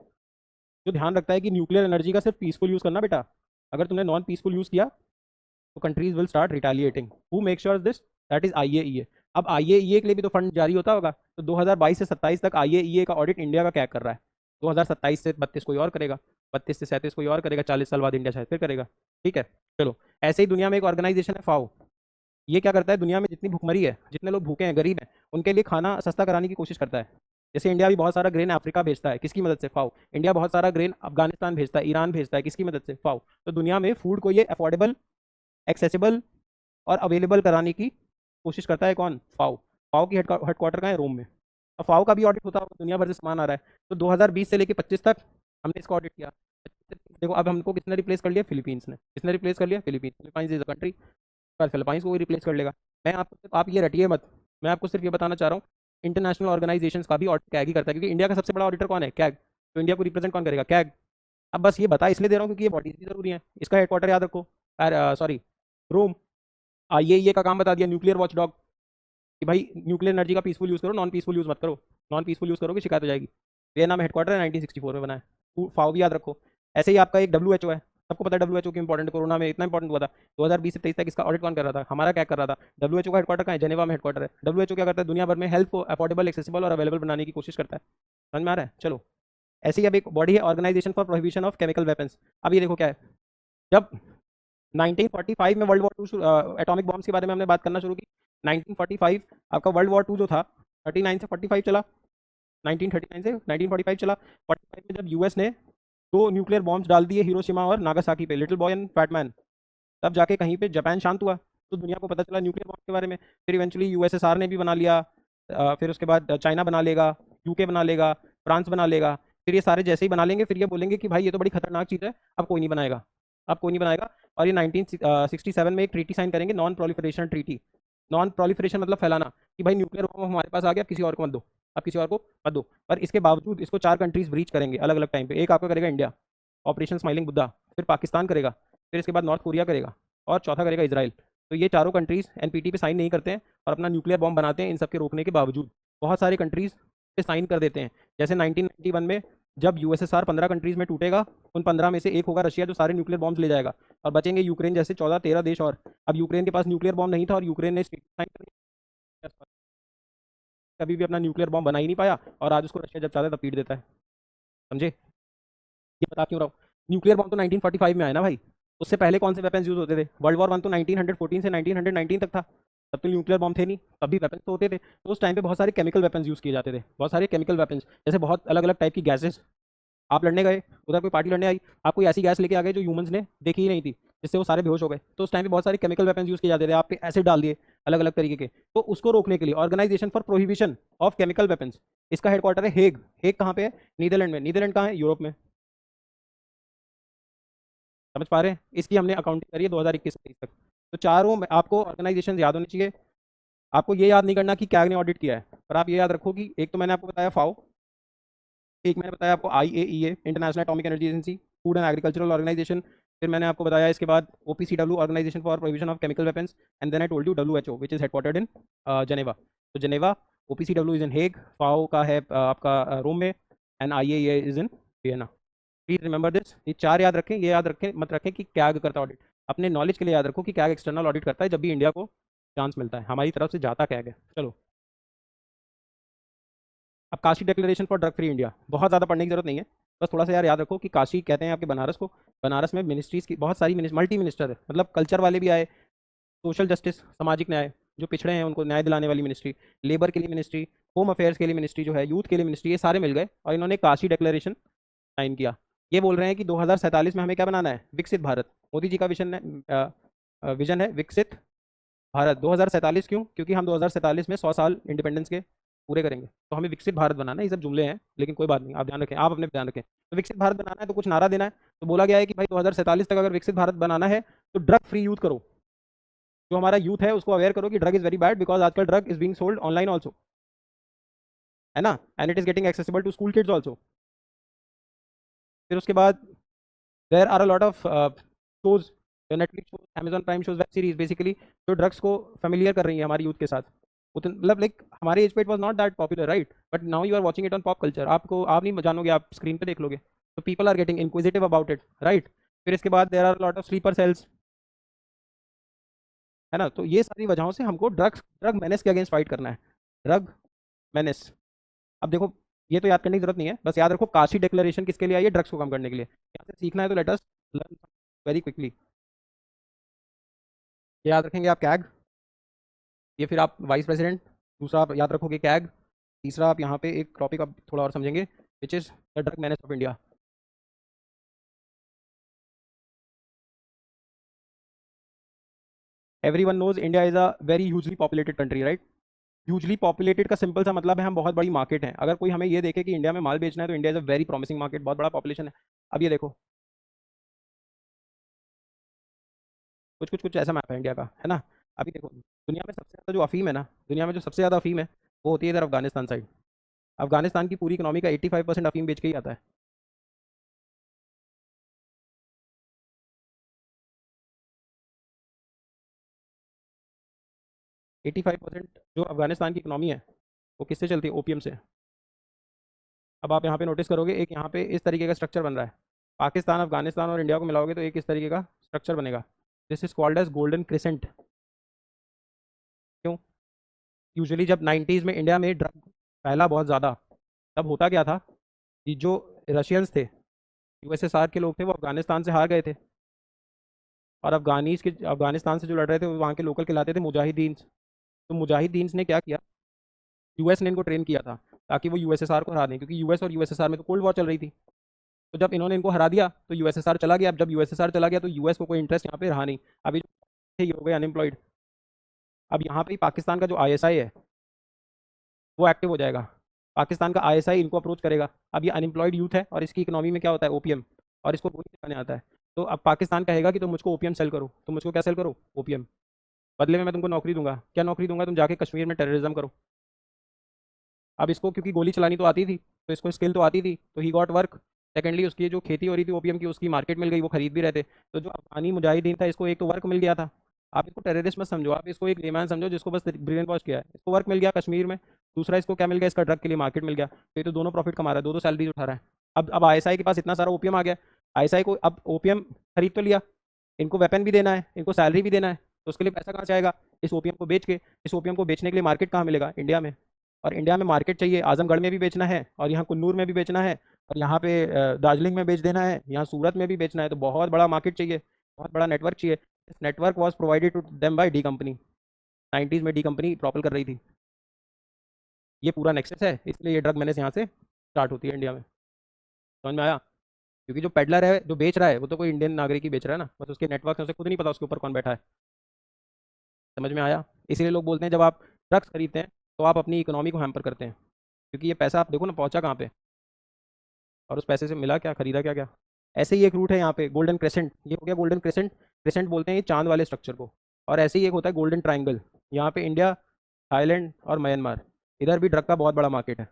जो ध्यान रखता है कि न्यूक्लियर एनर्जी का सिर्फ पीसफुल यूज़ करना बेटा। अगर तुमने नॉन पीसफुल यूज़ किया तो countries will start retaliating. Who make sure this? That is IAEA. अब आईएईए के लिए भी तो फंड जारी होता होगा, तो 2022 से 27 तक आईएईए का ऑडिट इंडिया का क्या कर रहा है? 2027 से 32 कोई और करेगा, 32 से 37 कोई और करेगा, 40 साल बाद इंडिया शायद फिर करेगा। ठीक है, चलो। ऐसे ही दुनिया में एक ऑर्गेनाइजेशन है फाओ। ये क्या करता है? दुनिया में जितनी भुखमरी है, जितने लोग भूखे हैं, गरीब हैं, उनके लिए खाना सस्ता कराने की कोशिश करता है। जैसे इंडिया भी बहुत सारा ग्रेन अफ्रीका भेजता है, किसकी मदद से? फाओ। इंडिया बहुत सारा ग्रेन अफगानिस्तान भेजता है, ईरान भेजता है, किसकी मदद से? फाओ। तो दुनिया में फूड को ये अफोर्डेबल, एक्सेसिबल और अवेलेबल कराने की कोशिश करता है। कौन? फाओ। फाओ की हेडक्वार्टर कहाँ है? रोम में। अब फाओ का भी ऑडिट होता है, दुनिया भर से सामान आ रहा है। तो 2020 से लेकर 25 तक हमने इसका ऑडिट किया। 25 से 30 देखो, अब हमको किसने रिप्लेस कर लिया? फिलीपींस ने। किसने रिप्लेस कर लिया? Philippines. Philippines is a country, पर फिलीपींस को भी रिप्लेस कर लेगा। मैं आपको सिर्फ, आप ये रटिए मत, मैं आपको सिर्फ ये बताना चाह रहा हूँ, इंटरनेशनल ऑर्गेनाइजेशन का भी ऑडिट कैग ही करता है, क्योंकि इंडिया का सबसे बड़ा ऑडिटर कौन है? कैग। तो इंडिया को रिप्रेजेंट कौन करेगा? कैग। अब बस ये बता इसलिए दे रहा हूँ क्योंकि ये बॉडीज भी जरूरी है। इसका हेडक्वार्टर याद रखो, सॉरी, रोम। आईएईए का काम बता दिया, न्यूक्लियर वॉचडॉग, कि भाई न्यूक्लियर एनर्जी का पीसफुल यूज़ करो, नॉन पीसफुल यूज़ मत करो। नॉन पीसफुल यूज़ करोगे शिकायत हो जाएगी। वियतनाम हेडक्वार्टर है, 1964 में बना है। फाओ भी याद रखो। ऐसे ही आपका एक डब्ल्यूएचओ है, सबको पता है डब्ल्यूएचओ की इंपॉर्टेंट, कोरोना में इतना इंपॉर्टेंट हुआ था। 2020 से 23 तक इसका ऑडिट कौन कर रहा था? हमारा क्या कर रहा था? डब्ल्यूएचओ का हेडक्वार्टर कहाँ है? जेनेवा में हेडक्वार्टर है। डब्ल्यूएचओ क्या करता है? दुनिया भर में हेल्थ को अफोर्डेबल, एक्सेसिबल और अवेलेबल बनाने की कोशिश करता है। समझ में आ रहा है? चलो। ऐसे ही अब एक बॉडी है, organisation for prohibition of chemical weapons. अब ये देखो क्या है, जब 1945 में world war two, atomic bombs के बारे में हमने बात करना शुरू की। 1945 आपका वर्ल्ड वॉर टू जो था, 39 से 45 चला, 1939 से 1945 चला। 45 में जब यूएस ने 2 न्यूक्लियर बॉम्ब्स डाल दिए हिरोशिमा और नागासाकी पे, little boy and fat man, तब जाके कहीं पे जापान शांत हुआ। तो दुनिया को पता चला न्यूक्लियर बॉम्ब के बारे में। फिर इवेंचुअली यूएसएसआर ने भी बना लिया, फिर उसके बाद चाइना बना लेगा, यूके बना लेगा, फ्रांस बना लेगा। फिर ये सारे जैसे ही बना लेंगे, फिर ये बोलेंगे कि भाई ये तो बड़ी खतरनाक चीज़ है, अब कोई नहीं बनाएगा, अब कोई नहीं बनाएगा। और ये 1967 में एक ट्रीटी साइन करेंगे, non proliferation treaty. Non proliferation मतलब फैलाना, कि भाई न्यूक्लियर बॉम्ब हमारे पास आ गया, अब किसी और को मत दो, अब किसी और को मत दो। पर इसके बावजूद इसको 4 कंट्रीज ब्रीच करेंगे अलग अलग टाइम पे। एक आपका करेगा इंडिया, ऑपरेशन स्माइलिंग बुद्धा, फिर पाकिस्तान करेगा, फिर इसके बाद नॉर्थ कोरिया करेगा, और चौथा करेगा इसराइल। तो ये चारों कंट्रीज एनपीटी पे साइन नहीं करते हैं और अपना न्यूक्लियर बॉम्ब बनाते हैं इन सब के रोकने के बावजूद। बहुत सारे कंट्रीज पे साइन कर देते हैं। जैसे 1991 में जब यूएसएसआर 15 कंट्रीज में टूटेगा, उन 15 में से एक होगा रशिया, जो सारे न्यूक्लियर बॉम्ब्स ले जाएगा, और बचेंगे यूक्रेन जैसे 14-13 देश और। अब यूक्रेन के पास न्यूक्लियर बॉम्ब नहीं था और यूक्रेन ने साइन कर दिया, कभी भी अपना न्यूक्लियर बॉम्ब बना ही नहीं पाया, और आज उसको रशिया जब चाहता है तब पीट देता है। समझे? ये बता क्यों रहा हूँ? न्यूक्लियर बॉम्ब तो 1945 में आया ना भाई। उससे पहले कौन से वेपन्स यूज होते थे? वर्ल्ड वॉर वन तो 1914 से 1919 तक था, तब तो न्यूक्लियर बॉम्ब थे नहीं, तब भी वेपन्स तो होते थे। तो उस टाइम पे बहुत सारे केमिकल वेपन्स यूज किए जाते थे, बहुत सारे केमिकल वेपन्स, जैसे बहुत अलग अलग टाइप की गैसेस। आप लड़ने गए, उधर कोई पार्टी लड़ने आई, आप कोई ऐसी गैस लेके आ गए जो ह्यूमंस ने देखी ही नहीं थी, जिससे वो सारे बेहोश हो गए। तो उस टाइम पे बहुत सारे केमिकल वेपन्स यूज किए जाते थे, आप पे एसिड डाल दिए अलग अलग तरीके के। तो उसको रोकने के लिए organisation for prohibition of chemical weapons, इसका हेडक्वार्टर है हेग। हेग कहाँ पे है? नीदरलैंड में। नीदरलैंड कहाँ है? यूरोप में। समझ पा रहे हैं? इसकी हमने अकाउंटिंग करी है 2021 से 23 तक। तो चारों आपको ऑर्गेनाइजेशन याद होनी चाहिए। आपको ये याद नहीं करना कि क्या ने ऑडिट किया है, पर आप ये याद रखो कि एक तो मैंने आपको बताया फाओ, एक मैंने बताया आपको IAEA, international atomic energy agency, food and agricultural organisation. फिर मैंने आपको बताया इसके बाद OPCW, organisation for prohibition of chemical weapons. And then I told you WHO which is headquartered in Geneva. तो Geneva, OPCW is in Hague, FAO का है आपका रोम में, and IAEA is in Vienna. Please remember this. ये चार याद रखें, ये याद रखें मत रखें कि कैग करता ऑडिट। अपने नॉलेज के लिए याद रखो कि कैग एक्सटर्नल ऑडिट करता है जब भी इंडिया को चांस मिलता है, हमारी तरफ से जाता कैग है। चलो, अब Kashi declaration for drug free India, बहुत ज़्यादा पढ़ने की जरूरत नहीं है, बस थोड़ा सा यार याद रखो कि काशी कहते हैं आपके बनारस को। बनारस में मिनिस्ट्रीज़ की बहुत सारी मल्टी मिनिस्टर है, मतलब कल्चर वाले भी आए, सोशल जस्टिस, सामाजिक न्याय, जो पिछड़े हैं उनको न्याय दिलाने वाली मिनिस्ट्री, लेबर के लिए मिनिस्ट्री, होम अफेयर्स के लिए मिनिस्ट्री जो है, यूथ के लिए मिनिस्ट्री, ये सारे मिल गए और इन्होंने काशी डिक्लेरेशन साइन किया। ये बोल रहे हैं कि 2047 में हमें क्या बनाना है? विकसित भारत। मोदी जी का विजन है विकसित भारत 2047। क्यों? क्योंकि हम 2047 में 100 साल इंडिपेंडेंस के पूरे करेंगे, तो हमें विकसित भारत बनाना है। ये सब जुमले हैं लेकिन कोई बात नहीं, आप ध्यान रखें, आप अपने ध्यान रखें। तो विकसित भारत बनाना है तो कुछ नारा देना है। तो बोला गया है कि भाई 2047 तक अगर विकसित भारत बनाना है तो ड्रग फ्री यूथ करो। जो हमारा यूथ है उसको अवेयर करो कि drug is very bad, because आजकल drug is being sold online also, है ना, and it is getting accessible to school kids also. फिर उसके बाद there are a lot of shows, Netflix shows, Amazon Prime shows, web series basically, जो drugs को familiar कर रही है हमारे यूथ के साथ। मतलब लाइक हमारे एज पे it was not that popular, right, but now you are watching it on pop culture. आपको, आप नहीं जानोगे, आप स्क्रीन पे देख लोगे। तो people are getting inquisitive about it, right. फिर इसके बाद there are lot of sleeper cells, है ना। तो ये सारी वजहों से हमको ड्रग ड्रग मेनेस के अगेंस्ट फाइट करना है, ड्रग मेनेस। अब देखो, ये तो याद करने की जरूरत नहीं है, बस याद रखो काशी डिक्लेरेशन किसके लिए आई है, ड्रग्स को कम करने के लिए। यहाँ से सीखना है तो let us learn very quickly. याद रखेंगे आप कैग, ये फिर आप वाइस प्रेसिडेंट, दूसरा आप याद रखोगे कैग, तीसरा आप यहाँ पे एक टॉपिक आप थोड़ा और समझेंगे which is the drug menace of India. Everyone knows India is a very hugely populated country, right. Hugely populated का सिंपल सा मतलब है हम बहुत बड़ी मार्केट है। अगर कोई हमें ये देखे कि इंडिया में माल बेचना है तो India is a very promising market, बहुत बड़ा पॉपुलेशन है। अब ये देखो, कुछ कुछ कुछ ऐसा मैप है इंडिया का, है ना। अभी देखो, दुनिया में सबसे ज़्यादा जो अफीम है ना, दुनिया में जो सबसे ज़्यादा अफीम है वो होती है इधर अफगानिस्तान साइड। अफगानिस्तान की पूरी इकोनॉमी का 85% अफीम बेच के ही आता है। 85% जो अफगानिस्तान की इकोनॉमी है वो किससे चलती है, ओपीएम से। अब आप यहाँ पे नोटिस करोगे एक यहाँ पे इस तरीके का स्ट्रक्चर बन रहा है। पाकिस्तान, अफगानिस्तान और इंडिया को मिलाओगे तो एक इस तरीके का स्ट्रक्चर बनेगा। This is called as golden crescent. क्यों? यूजुअली जब 90s में इंडिया में ड्रग फैला बहुत ज़्यादा, तब होता क्या था कि जो रशियंस थे, यूएसएसआर के लोग थे, वो अफगानिस्तान से हार गए थे। और अफगानीज के अफगानिस्तान से जो लड़ रहे थे वो वहाँ के लोकल कहलाते थे मुजाहिदीन। तो मुजाहिदीन ने क्या किया, यूएस ने इनको ट्रेन किया था ताकि वो यूएसएसआर को हरा दें, क्योंकि यूएस और यूएसएसआर में तो कोल्ड वॉर चल रही थी। तो जब इन्होंने इनको हरा दिया तो यूएसएसआर चला गया। अब जब यूएसएसआर चला गया तो यूएस को कोई इंटरेस्ट यहाँ पे रहा नहीं। अभी जो थे ये हो गए अनएम्प्लॉयड। अब यहाँ पे पाकिस्तान का जो आईएसआई है वो एक्टिव हो जाएगा। पाकिस्तान का आईएसआई इनको अप्रोच करेगा। अब ये अनएम्प्लॉयड यूथ है और इसकी इकोनॉमी में क्या होता है, ओपीएम, और इसको गोली चलाने आता है। तो अब पाकिस्तान कहेगा कि तुम मुझको ओपीएम सेल करो, तुम मुझको क्या सेल करो, ओपीएम। बदले में मैं तुमको नौकरी दूंगा। क्या नौकरी दूंगा, तुम जाके कश्मीर में टेररिज्म करो। अब इसको क्योंकि गोली चलानी तो आती थी, तो इसको स्किल तो आती थी, तो ही गॉट वर्क। सेकेंडली उसकी जो खेती हो रही थी ओपीएम की, उसकी मार्केट मिल गई, वो खरीद भी रहे थे। तो जो अफगानी मुजाहिदीन था इसको एक तो वर्क मिल गया था। आप इसको टेररिस्ट मत समझो, आप इसको एक लेमैन समझो जिसको बस ब्रेन वॉश किया है। इसको वर्क मिल गया कश्मीर में, दूसरा इसको क्या मिल गया, इसका ड्रग के लिए मार्केट मिल गया। तो ये तो दोनों प्रॉफिट कमा रहा है, दो दो सैलरीज उठा रहा है। अब आईएसआई के पास इतना सारा ओपीएम आ गया। आईएसआई को अब ओपीएम खरीद तो लिया, इनको वेपन भी देना है, इनको सैलरी भी देना है, तो उसके लिए पैसा कहाँ से आएगा, इस ओपीएम को बेच के। इस ओपीएम को बेचने के लिए मार्केट कहाँ मिलेगा, इंडिया में। और इंडिया में मार्केट चाहिए, आजमगढ़ में भी बेचना है और यहाँ कुन्नूर में भी बेचना है और यहाँ पे दार्जिलिंग में बेच देना है, यहाँ सूरत में भी बेचना है। तो बहुत बड़ा मार्केट चाहिए, बहुत बड़ा नेटवर्क चाहिए। This network was provided to them by D company. 90s में डी कंपनी प्रॉपल कर रही थी। ये पूरा नेक्सस है, इसलिए ये ड्रग मैंने यहाँ से स्टार्ट होती है इंडिया में। समझ में आया? क्योंकि जो पेडलर है, जो बेच रहा है, वो तो कोई इंडियन नागरिक ही बेच रहा है ना, बस उसके नेटवर्क है, उसे खुद नहीं पता उसके ऊपर कौन बैठा है। समझ में आया? इसीलिए लोग बोलते हैं जब आप ड्रग्स खरीदते हैं तो आप अपनी इकोनॉमी को हैम्पर करते हैं, क्योंकि ये पैसा आप देखो ना पहुंचा कहाँ पे, और उस पैसे से मिला क्या, खरीदा क्या क्या। ऐसे ही एक रूट है यहाँ पे गोल्डन क्रेसेंट, ये हो गया गोल्डन क्रेसेंट। क्रेसेंट बोलते हैं ये चांद वाले स्ट्रक्चर को। और ऐसे ही एक होता है गोल्डन ट्राइंगल, यहाँ पे इंडिया, थाईलैंड और म्यांमार, इधर भी ड्रग का बहुत बड़ा मार्केट है,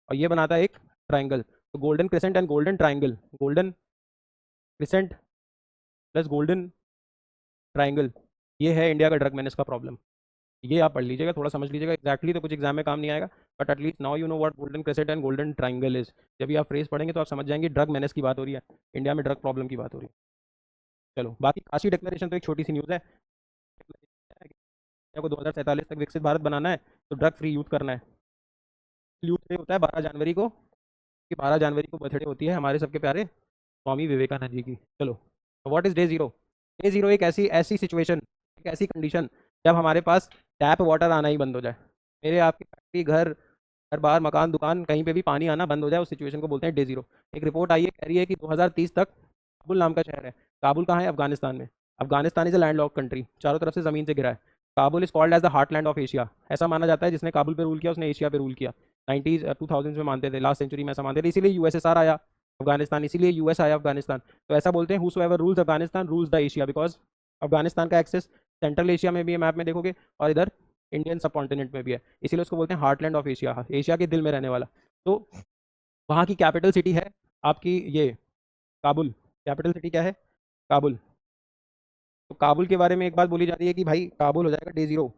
और ये बनाता है एक ट्राइंगल। तो golden crescent and golden triangle, golden crescent plus golden triangle, ये है इंडिया का ड्रग मैनेज का प्रॉब्लम। ये आप पढ़ लीजिएगा, थोड़ा समझ लीजिएगा। एक्जैक्टली तो कुछ एग्जाम में काम नहीं आएगा, but at least now you know what golden crescent and golden triangle is. जब ये आप फ्रेज पढ़ेंगे तो आप समझ जाएंगे ड्रग मैनेज की बात हो रही है, इंडिया में ड्रग प्रॉब्लम की बात हो रही है। चलो, बाकी काशी डिक्लेरेशन तो एक छोटी सी न्यूज़ है। इंडिया को 2047 तक विकसित भारत बनाना है, तो ड्रग फ्री यूथ करना है। यूथ डे होता है 12 जनवरी को, कि 12 जनवरी को बर्थडे होती है हमारे सबके प्यारे स्वामी विवेकानंद जी की। चलो, what is day zero. Day zero एक ऐसी ऐसी सिचुएशन, एक ऐसी कंडीशन जब हमारे पास टैप वाटर आना ही बंद हो जाए। मेरे आपके फैक्ट्री, घर, हर बार, मकान, दुकान, कहीं पे भी पानी आना बंद हो जाए, उस सिचुएशन को बोलते हैं डे जीरो। एक रिपोर्ट आई है, कह रही है कि 2030 तक काबुल नाम का शहर है। काबुल कहाँ है, अफगानिस्तान में। Afghanistan is a land lock country, चारों तरफ से ज़मीन से घिरा है। Kabul is called as the heartland of Asia. ऐसा माना जाता है जिसने काबुल पे रूल किया उसने एशिया पे रूल किया। 2000 में मानते थे, लास्ट सेंचुरी में ऐसा मानते थे, इसीलिए यूएसएसआर आया अफगानिस्तान, इसीलिए यूएस आया अफगानिस्तान। तो ऐसा बोलते हैं हुसोएवर rules Afghanistan rules the Asia, because Afghanistan का एक्सेस सेंट्रल एशिया में भी है, मैप में देखोगे, और इधर इंडियन सब कॉन्टिनेंट में भी है। इसीलिए उसको बोलते हैं हार्टलैंड ऑफ एशिया, एशिया के दिल में रहने वाला। तो वहाँ की कैपिटल सिटी है आपकी ये काबुल। कैपिटल सिटी क्या है, काबुल। तो काबुल के बारे में एक बात बोली जा रही है कि भाई काबुल हो जाएगा डे जीरो,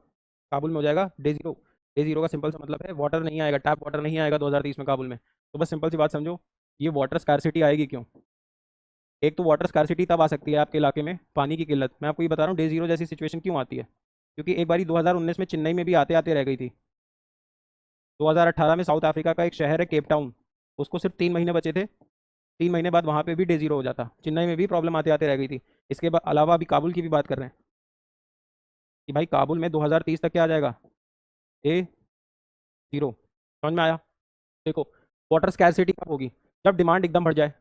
काबुल में हो जाएगा डे जीरो। डे जीरो का सिंपल सा मतलब है वाटर नहीं आएगा, टैप वाटर नहीं आएगा 2030 में काबुल में। तो बस सिंपल सी बात समझो, ये वाटर स्कैरसिटी आएगी क्यों। एक तो वाटर स्कार्सिटी तब आ सकती है आपके इलाके में, पानी की किल्लत। मैं आपको ये बता रहा हूँ डे जीरो जैसी सिचुएशन क्यों आती है, क्योंकि एक बारी 2019 में चेन्नई में भी आते आते रह गई थी। 2018 में साउथ अफ्रीका का एक शहर है केप टाउन, उसको सिर्फ 3 महीने बचे थे, 3 महीने बाद वहाँ पे भी डे जीरो हो जाता। चेन्नई में भी प्रॉब्लम आते आते रह गई थी। इसके अलावा अभी काबुल की भी बात कर रहे हैं कि भाई काबुल में 2030 तक क्या आ जाएगा, डे जीरो। समझ में आया? देखो, वाटर स्कैरसिटी कब होगी, जब डिमांड एकदम बढ़ जाए।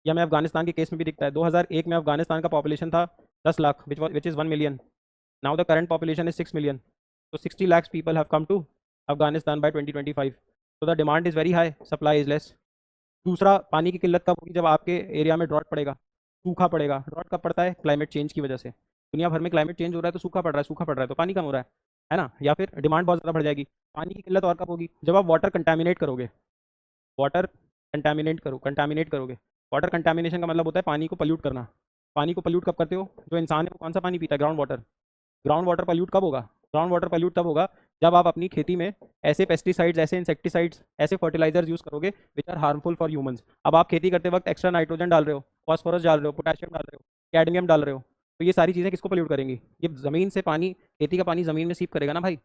या मैं अफगानिस्तान के केस में भी दिखता है, 2001 में अफगानिस्तान का पॉपुलेशन था 10 lakh, which is 1 million. Now the current population is 6 million, तो 60 lakhs people have come to Afghanistan by 2025. So the demand is very high, supply is less. दूसरा, पानी की किल्लत कब होगी, जब आपके एरिया में ड्रॉट पड़ेगा, सूखा पड़ेगा। ड्रॉट कब पड़ता है, क्लाइमेट चेंज की वजह से। दुनिया भर में क्लाइमेट चेंज हो रहा है तो सूखा पड़ रहा है, सूखा पड़ रहा है तो पानी कम हो रहा है ना। या फिर डिमांड बहुत ज़्यादा बढ़ जाएगी। पानी की किल्लत और कब होगी, जब आप वाटर कंटेमिनेट करोगे। वाटर कंटामिनेट करोगे। वाटर कंटामिनेशन का मतलब होता है पानी को पल्यूट करना। पानी को पल्यूट कब करते हो, जो इंसान है वो कौन सा पानी पीता है, ground water. Ground water pollute कब होगा, ग्राउंड वाटर पल्यूट तब होगा जब आप अपनी खेती में ऐसे पेस्टिसाइड्स, ऐसे इंसेक्टिसाइड्स, ऐसे फर्टिलाइजर्स यूज़ करोगे which are harmful for humans. अब आप खेती करते वक्त एक्स्ट्रा नाइट्रोजन डाल रहे हो, फॉस्फोरस डाल रहे हो, पोटेशियम डाल रहे हो, कैडमियम डाल रहे हो, तो ये सारी चीज़ें किसको पल्यूट करेंगी, ये ज़मीन से पानी, खेती का पानी ज़मीन में सीप करेगा ना भाई,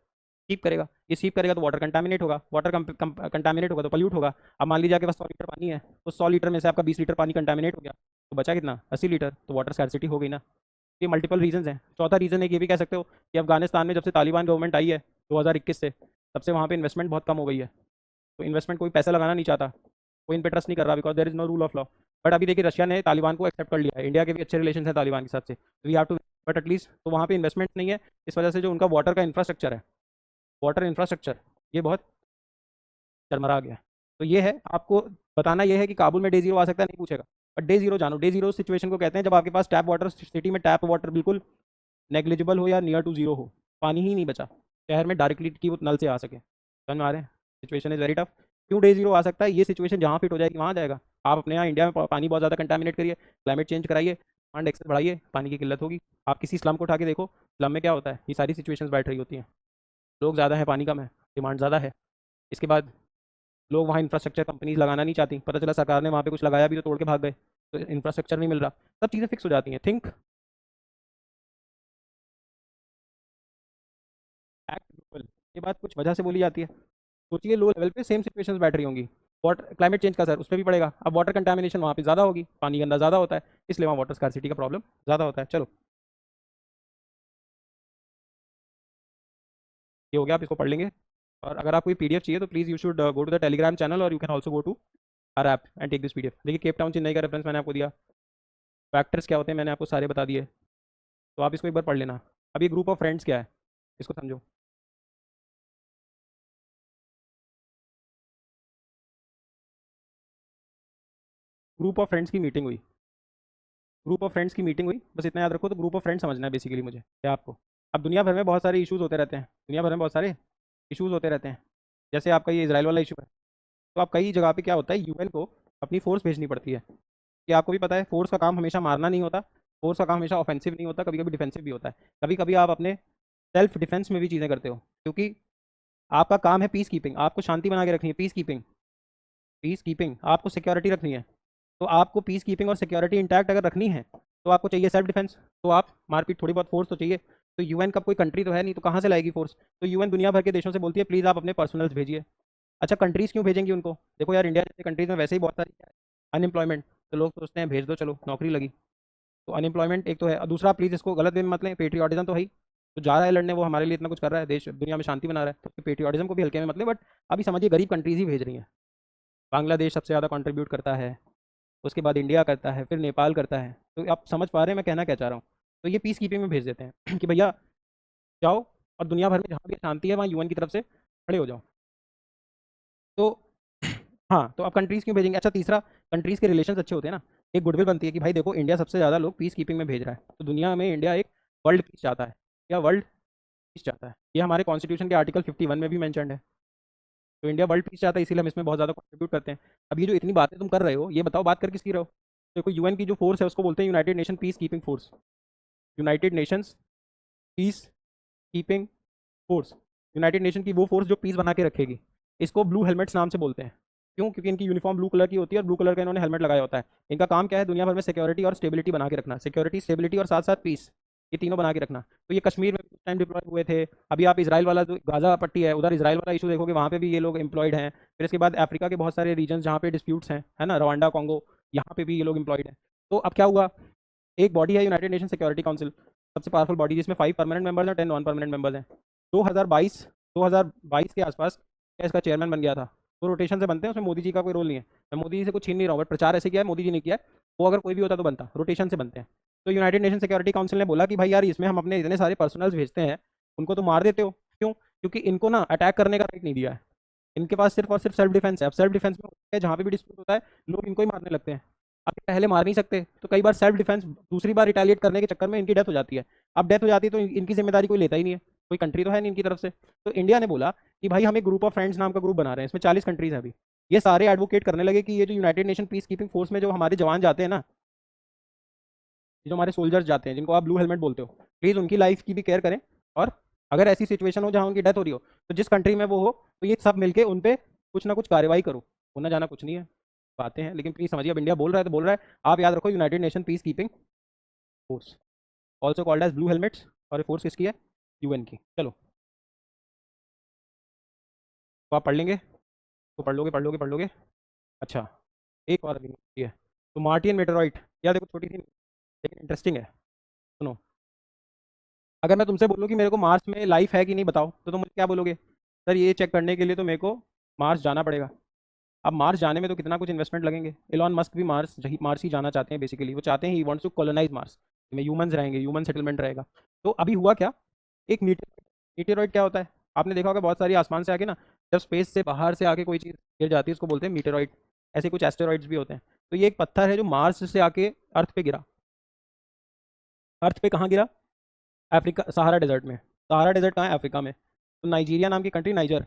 सीप करेगा। ये सीप करेगा तो वाटर कंटामिनेट होगा, वाटर कंटामिनेट होगा तो पल्यूट होगा। अब मान लीजिए आपके पास 100 लीटर पानी है, तो 100 लीटर में से आपका 20 लीटर पानी कंटामिनेट हो गया, तो बचा कितना, 80 लीटर, तो वाटर स्कैरसिटी हो गई ना। ये मल्टीपल रीजंस हैं। चौथा रीज़न है, ये भी कह सकते हो कि अफगानिस्तान में जब से तालिबान गवर्नमेंट आई है 2021 से, तब से वहाँ पे इन्वेस्टमेंट बहुत कम हो गई है। तो इन्वेस्टमेंट कोई पैसा लगाना नहीं चाहता, कोई इन पे ट्रस्ट नहीं कर रहा, because there is no rule of law. But अभी देखिए रशिया ने तालिबान को एक्सेप्ट कर लिया है, इंडिया के भी अच्छे रिलेशन है तालिबान के साथ से, we have to, but at least तो वहाँ पे इन्वेस्टमेंट नहीं है। इस वजह से जो उनका वाटर का इंफ्रास्ट्रक्चर है, वाटर इंफ्रास्ट्रक्चर, ये बहुत चरमरा गया है। तो ये है, आपको बताना ये है कि काबुल में डे जीरो आ सकता है, नहीं पूछेगा। बट डे जीरो जानो, डे जीरो सिचुएशन को कहते हैं जब आपके पास टैप वाटर, सिटी में टैप वाटर बिल्कुल नेग्लिजिबल हो या नियर टू जीरो हो, पानी ही नहीं बचा शहर में डायरेक्टली कि वो नल से आ सके। समझ में आ रहे हैं? Situation is very tough. क्यों डे जीरो आ सकता है, ये सिचुएशन जहाँ फिट हो जाएगी वहाँ जाएगा। आप अपने यहाँ इंडिया में पानी बहुत ज़्यादा कंटामिनेट करिए, क्लाइमेट चेंज कराइए, डिमांड एक्सेस बढ़ाइए, पानी की किल्लत होगी। आप किसी स्लम को उठा के देखो, स्लम में क्या होता है, ये सारी सिचुएशंस बैठ रही होती हैं। लोग ज़्यादा है, पानी कम है, डिमांड ज़्यादा है। इसके बाद लोग वहाँ इंफ्रास्ट्रक्चर कंपनीज लगाना नहीं चाहती, पता चला सरकार ने वहाँ पे कुछ लगाया भी तो तोड़ के भाग गए, तो इंफ्रास्ट्रक्चर नहीं मिल रहा, सब चीज़ें फिक्स हो जाती हैं। थिंक एक्ट ग्लोबल, ये बात कुछ वजह से बोली जाती है। सोचिए लो लेवल पे सेम सिचुएशंस बैठ रही होंगी, वाटर क्लाइमेट चेंज का सर उस पर भी पड़ेगा। अब वाटर कंटामिनेशन वहाँ पे ज़्यादा होगी, पानी गंदा ज़्यादा होता है, इसलिए वहाँ वाटर स्कार्सिटी का प्रॉब्लम ज़्यादा होता है। चलो, ये हो गया, आप इसको पढ़ लेंगे। और अगर आपको पीडीएफ चाहिए तो please you should go to the Telegram channel, और you can also go to our app and take this PDF. देखिए केप टाउन चेन्नई का रेफरेंस मैंने आपको दिया, फैक्टर्स क्या होते हैं मैंने आपको सारे बता दिए, तो आप इसको एक बार पढ़ लेना। अब ये ग्रुप ऑफ फ्रेंड्स क्या है, इसको समझो। ग्रुप ऑफ फ्रेंड्स की मीटिंग हुई, ग्रुप ऑफ फ्रेंड्स की मीटिंग हुई, बस इतना याद रखो। तो ग्रुप ऑफ फ्रेंड्स समझना है बेसिकली मुझे या आपको। अब दुनिया भर में बहुत सारे इश्यूज होते रहते हैं, दुनिया भर में बहुत सारे इश्यूज होते रहते हैं। जैसे आपका ये इसराइल वाला इशू है, तो आप कई जगह पे क्या होता है, यूएन को अपनी फोर्स भेजनी पड़ती है। कि आपको भी पता है फोर्स का काम हमेशा मारना नहीं होता, फोर्स का काम हमेशा ऑफेंसिव नहीं होता, कभी कभी डिफेंसिव भी होता है। कभी कभी आप अपने सेल्फ डिफेंस में भी चीज़ें करते हो, क्योंकि आपका काम है पीस कीपिंग, आपको शांति बना के रखनी है, पीस कीपिंग, पीस कीपिंग, आपको सिक्योरिटी रखनी है। तो आपको पीस कीपिंग और सिक्योरिटी इंटैक्ट अगर रखनी है तो आपको चाहिए सेल्फ डिफेंस, तो आप मारपीट, थोड़ी बहुत फोर्स तो चाहिए। तो यूएन का कोई कंट्री तो है नहीं, तो कहाँ से लाएगी फोर्स। तो यूएन दुनिया भर के देशों से बोलती है प्लीज़ आप अपने पर्सनल्स भेजिए। अच्छा, कंट्रीज़ क्यों भेजेंगी उनको, देखो यार इंडिया जैसे कंट्रीज़ में वैसे ही बहुत सारी अनएम्प्लॉयमेंट, तो लोग सोचते हैं भेज दो चलो नौकरी लगी। तो अनएम्प्लॉयमेंट एक तो है, और दूसरा प्लीज़ इसको गलत वे में मत लें, पेट्रियाटिज्म तो है ही, तो जा रहा है लड़ने, वो हमारे लिए इतना कुछ कर रहा है, देश दुनिया में शांति बना रहा है, तो पेट्रियाटिज्म को भी हल्के में मत लें। बट अभी समझिए गरीब कंट्रीज़ ही भेज रही हैं। बांग्लादेश सबसे ज़्यादा कंट्रीब्यूट करता है, उसके बाद इंडिया करता है, फिर नेपाल करता है। तो आप समझ पा रहे हैं मैं कहना क्या चाह रहा हूँ। तो ये पीस कीपिंग में भेज देते हैं कि भैया जाओ, और दुनिया भर में जहाँ भी शांति है वहाँ यूएन की तरफ से खड़े हो जाओ। तो हाँ, तो अब कंट्रीज़ क्यों भेजेंगे। अच्छा, तीसरा, कंट्रीज़ के रिलेशंस अच्छे होते हैं ना, एक गुडविल बनती है कि भाई देखो इंडिया सबसे ज़्यादा लोग पीस कीपिंग में भेज रहा है, तो दुनिया में इंडिया एक वर्ल्ड पीस चाहता है, या वर्ल्ड पीस चाहता है। ये हमारे कॉन्स्टिट्यूशन के आर्टिकल 51 में भी मैंशनड है। तो इंडिया वर्ल्ड पीस चाहता है, इसीलिए हम इसमें बहुत ज़्यादा कंट्रीब्यूट करते हैं। अब ये जो इतनी बातें तुम कर रहे हो, ये बताओ बात कर किसकी रहे हो। देखो यूएन की जो फोर्स है उसको बोलते हैं United Nation peace keeping force, United Nations piece keeping force. United nation की वो फोर्स जो पीस बना के रखेगी, इसको ब्लू हेलमेट्स नाम से बोलते हैं। क्यों? क्योंकि इनकी यूनिफॉर्म ब्लू कलर की होती है और ब्लू कलर का इन्होंने हेलमेट लगाया होता है। इनका काम क्या है? दुनिया भर में सिक्योरिटी और स्टेबिलिटी बना के रखना, सिक्योरिटी, स्टेबिलिटी और साथ साथ पीस, ये तीनों बना के रखना। तो ये कश्मीर में कुछ टाइम डिप्लॉय हुए थे। अभी आप इसराइल वाला जो गाजा पट्टी है, उधर इसराइल वाला इशू देखोगे, वहाँ पे भी ये लोग एम्प्लॉयड हैं। फिर इसके बाद अफ्रीका के बहुत सारे रीजन जहाँ पे डिस्प्यूट्स हैं, है ना, रवांडा, कॉन्गो, यहाँ पे भी ये लोग एम्प्लॉयड हैं। तो अब क्या हुआ? एक बॉडी है यूनाइटेड नेशन सिक्योरिटी काउंसिल, सबसे पावरफुल बॉडी, जिसमें 5 परमानेंट मेंबर्स हैं, 10 नॉन परमानेंट मेंबर्स हैं। 2022 के आसपास क्या इसका चेयरमैन बन गया था। तो रोटेशन से बनते हैं, उसमें मोदी जी का कोई रोल नहीं है। मैं मोदी जी से कुछ छीन नहीं रहा हूँ, बट प्रचार ऐसे किया है, मोदी जी ने किया है। वो अगर कोई भी होता तो बनता, रोटेशन से बनते हैं। तो यूनाइटेड नेशन सिक्योरिटी काउंसिल ने बोला कि भाई यार, इसमें हम अपने इतने सारे पर्सनल्स भेजते हैं, उनको तो मार देते हो, क्यों? क्योंकि इनको ना अटैक करने का राइट नहीं दिया है। इनके पास सिर्फ और सिर्फ सेल्फ डिफेंस है। अब सेल्फ डिफेंस में होता है, जहाँ पे भी डिस्प्यूट होता है, लोग इनको ही मारने लगते हैं। अब ये पहले मार नहीं सकते, तो कई बार सेल्फ डिफेंस, दूसरी बार रिटेलिएट करने के चक्कर में इनकी डेथ हो जाती है। अब डेथ हो जाती है तो इनकी जिम्मेदारी कोई लेता ही नहीं है, कोई कंट्री तो है नहीं इनकी तरफ से। तो इंडिया ने बोला कि भाई हम एक ग्रुप ऑफ फ्रेंड्स नाम का ग्रुप बना रहे हैं, इसमें 40 कंट्रीज हैं अभी। ये सारे एडवोकेट करने लगे कि ये जो United Nation peace keeping force में जो हमारे जवान जाते हैं ना, जो हमारे सोल्जर्स जाते हैं, जिनको आप ब्लू हेलमेट बोलते हो, प्लीज़ उनकी लाइफ की भी केयर करें। और अगर ऐसी सिचुएशन हो जहाँ उनकी डेथ हो रही हो, तो जिस कंट्री में वो हो, तो ये सब मिलके उन पे कुछ ना कुछ कार्रवाई करो। होना जाना कुछ नहीं है, बातें हैं, लेकिन प्लीज़ समझिए, अब इंडिया बोल रहा है तो बोल रहा है। आप याद रखो, United Nation peace keeping force, also called as blue helmets. और ये फोर्स किसकी है? यूएन की। चलो, तो आप पढ़ लेंगे, तो पढ़ लोगे, पढ़ लोगे, पढ़ लोगे। अच्छा, एक और अभी है, तो मार्टियन मेटेरॉइट। यार देखो, छोटी सी लेकिन इंटरेस्टिंग है, सुनो। अगर मैं तुमसे बोलूँ कि मेरे को मार्स में लाइफ है कि नहीं बताओ, तो तुम मुझे क्या बोलोगे? सर, ये चेक करने के लिए तो मेरे को मार्स जाना पड़ेगा। अब मार्स जाने में तो कितना कुछ इन्वेस्टमेंट लगेंगे। इलॉन मस्क भी मार्स ही जाना चाहते हैं बेसिकली। वो चाहते हैं, he wants to colonise Mars, में ह्यूमंस रहेंगे, ह्यूमन सेटलमेंट रहेगा। तो अभी हुआ क्या? एक मीटेरॉइड क्या होता है? आपने देखा होगा बहुत सारी आसमान से आके ना, जब स्पेस से बाहर से आके कोई चीज़ गिर जाती है, उसको बोलते हैं मीटेरॉइड। ऐसे कुछ एस्टेरॉइड्स भी होते हैं। तो ये एक पत्थर है जो मार्स से आके अर्थ पे गिरा। अर्थ पे कहाँ गिरा? अफ्रीका, सहारा डेजर्ट में। सहारा डेजर्ट कहाँ है? अफ्रीका में। तो नाइजीरिया नाम की कंट्री, नाइजर,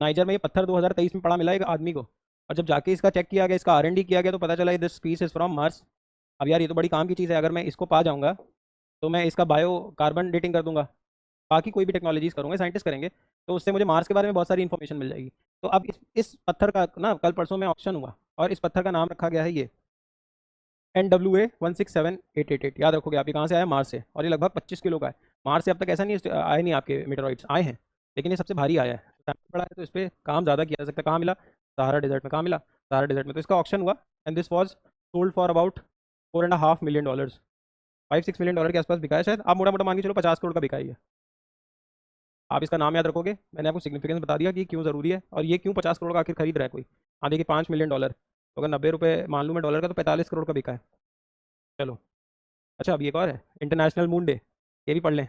नाइजर में ये पत्थर 2023 में पड़ा मिला एक आदमी को। और जब जाके इसका चेक किया गया, इसका R&D किया गया, तो पता चला this piece is from Mars. अब यार, ये तो बड़ी काम की चीज़ है। अगर मैं इसको पा जाऊंगा, तो मैं इसका बायो कार्बन डेटिंग कर दूंगा, बाकी कोई भी टेक्नोलॉजीज करूँगा, साइंटिस्ट करेंगे, तो उससे मुझे मार्स के बारे में बहुत सारी इन्फॉर्मेशन मिल जाएगी। तो अब इस पत्थर का ना, कल परसों में ऑप्शन हुआ, और इस पत्थर का नाम रखा गया है ये NWA 167888। याद रखोगे आप, ये कहाँ से आया? मार्स से। और ये लगभग 25 किलो का है। मार्स से अब तक ऐसा नहीं आए, नहीं आपके मेटेरॉइड्स आए हैं, लेकिन ये सबसे भारी आया है। सैंपल बड़ा है, तो इस पर काम ज़्यादा किया जा सकता है। कहाँ मिला? सहारा डेजर्ट में। कहाँ मिला? सहारा डेजर्ट में। तो इसका ऑप्शन हुआ, and this was sold for about $4.5 million, $5-6 million के आसपास बिका है शायद। आप मोटा मोटा मान के चलो 50 करोड़ का बिका है ये। आप इसका नाम याद रखोगे। मैंने आपको सिग्निफिकेंस बता दिया कि क्यों ज़रूरी है, और ये क्यों 50 करोड़ का आखिर खरीद रहा है कोई। हाँ देखिए, $5 million, तो अगर 90 रुपये मान लूँ मैं डॉलर का, तो 45 करोड़ का बिका है। चलो, अच्छा, अब एक और है, इंटरनेशनल मून डे। ये भी पढ़ लें।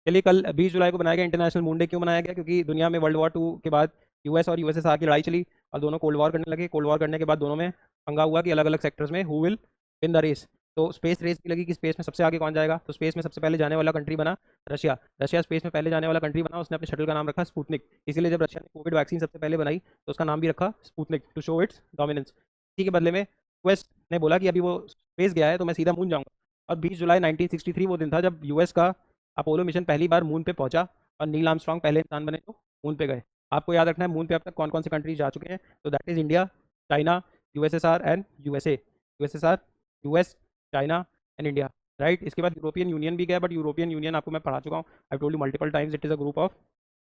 चलिए, कल 20 जुलाई को बनाया गया इंटरनेशनल मून डे। क्यों बनाया गया? क्योंकि दुनिया में वर्ल्ड वॉर 2 के बाद US और USSR की लड़ाई चली, और दोनों कोल्ड वॉर करने लगे। कोल्ड वॉर करने के बाद दोनों में पंगा हुआ कि अलग अलग सेक्टर्स में who will win the race. तो स्पेस रेस भी लगी कि स्पेस में सबसे आगे कौन जाएगा। तो स्पेस में सबसे पहले जाने वाला कंट्री बना रशिया। रशिया स्पेस में पहले जाने वाला कंट्री बना, उसने अपने शटल का नाम रखा स्पुतनिक। इसीलिए जब रशिया ने कोविड वैक्सीन सबसे पहले बनाई, तो उसका नाम भी रखा Sputnik, to show its dominance. इसी के बदले में US ने बोला कि अभी वो स्पेस गया है, तो मैं सीधा मून जाऊंगा। और 20 जुलाई 1963 वो दिन था जब US का अपोलो मिशन पहली बार मून पे पहुंचा, और नील आर्मस्ट्रॉन्ग पहले इंसान बने जो मून पे गए। आपको याद रखना है, मून पे अब तक कौन कौन से कंट्रीज जा चुके हैं। तो that is India, China, USSR and USA। USSR, US, China and India, right. इसके बाद यूरोपियन यूनियन भी गया, बट यूरोपियन यूनियन आपको मैं पढ़ा चुका हूँ, आई told you multiple times, it is a group of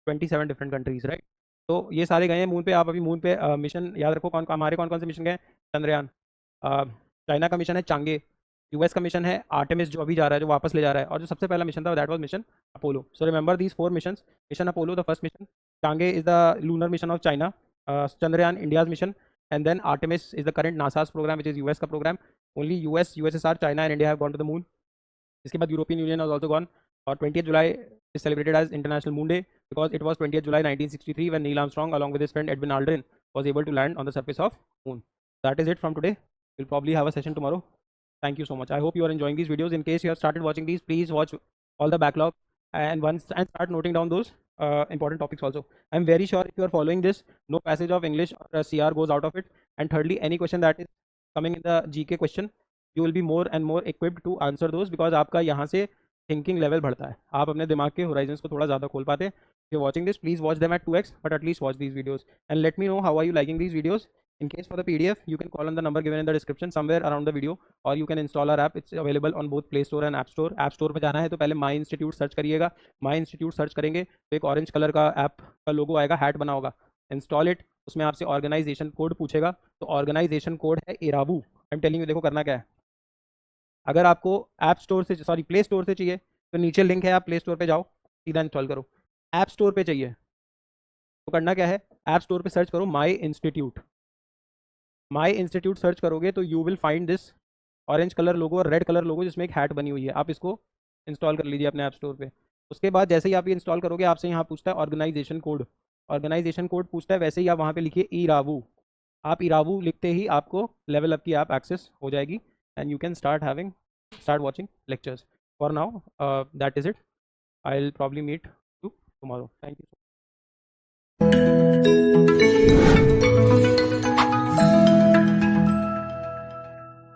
27 different countries, right. तो ये सारे गए हैं मून पे। आप अभी मून पे मिशन याद रखो, हमारे कौन कौन से मिशन गए? चंद्रयान, चाइना का मिशन है चांगे, US का मिशन है आर्टेमिस, जो अभी जा रहा है, जो वापस ले जा रहा है। और जो सबसे पहला मिशन था, that was mission Apollo. So remember these 4 missions. Mission Apollo the first mission, Chang'e is the lunar mission of China, Chandrayaan India's mission, and then Artemis is the current NASA's programme, which is US का प्रोग्राम। Only US, USSR, China and India have gone to the moon. इसके बाद European Union has also gone. और 20 जुलाई is celebrated as International Moon Day because it was 20th July 1963 when Neil Armstrong along with his friend Edwin Aldrin was able to land on the surface of moon. That is it from today. We'll probably have a session tomorrow. Thank you so much. I hope you are enjoying these videos. In case you have started watching these, please watch all the backlog and start noting down those important topics also. I'm very sure if you are following this, no passage of English or CR goes out of it. And thirdly, any question that is coming in the GK question, you will be more and more equipped to answer those, because आपका यहाँ से thinking level बढ़ता है, आप अपने दिमाग के Horizons को थोड़ा ज़्यादा खोल पाते हैं। If you're watching this, please watch them at 2x, but at least watch these videos and let me know how are you liking these videos. In case for the PDF, you can call on the number given in the description somewhere around the video, or you can install our app. It's available on both Play Store and App Store. App Store पे जाना है तो पहले My Institute search करिएगा. My Institute search करेंगे तो एक orange colour का ऐप का लोगो आएगा, हैट बना होगा. Install it. उसमें आपसे ऑर्गेनाइजेशन कोड पूछेगा. तो ऑर्गेनाइजेशन कोड है इराबू. आई एम टेलिंग यू, देखो करना क्या है. अगर आपको ऐप स्टोर से, सॉरी प्ले स्टोर से चाहिए तो नीचे लिंक है, आप प्ले स्टोर पे जाओ, सीधा इंस्टॉल करो. ऐप स्टोर पे चाहिए तो करना क्या है, ऐप स्टोर पे सर्च करो my institute. My institute search करोगे तो you will find this orange colour logo और रेड कलर लोगो जिसमें एक हैट बनी हुई है. आप इसको इंस्टॉल कर लीजिए अपने ऐप स्टोर पे. उसके बाद जैसे ही आप ये इंस्टॉल करोगे आपसे यहाँ पूछता है ऑर्गेनाइजेशन कोड. ऑर्गेनाइजेशन कोड पूछता है, वैसे ही आप वहाँ पे लिखिए इरावू. आप इरावू लिखते ही आपको लेवल अप की ऐप एक्सेस हो जाएगी and you can start watching lectures. For now, that is it. I'll probably meet you tomorrow. Thank you.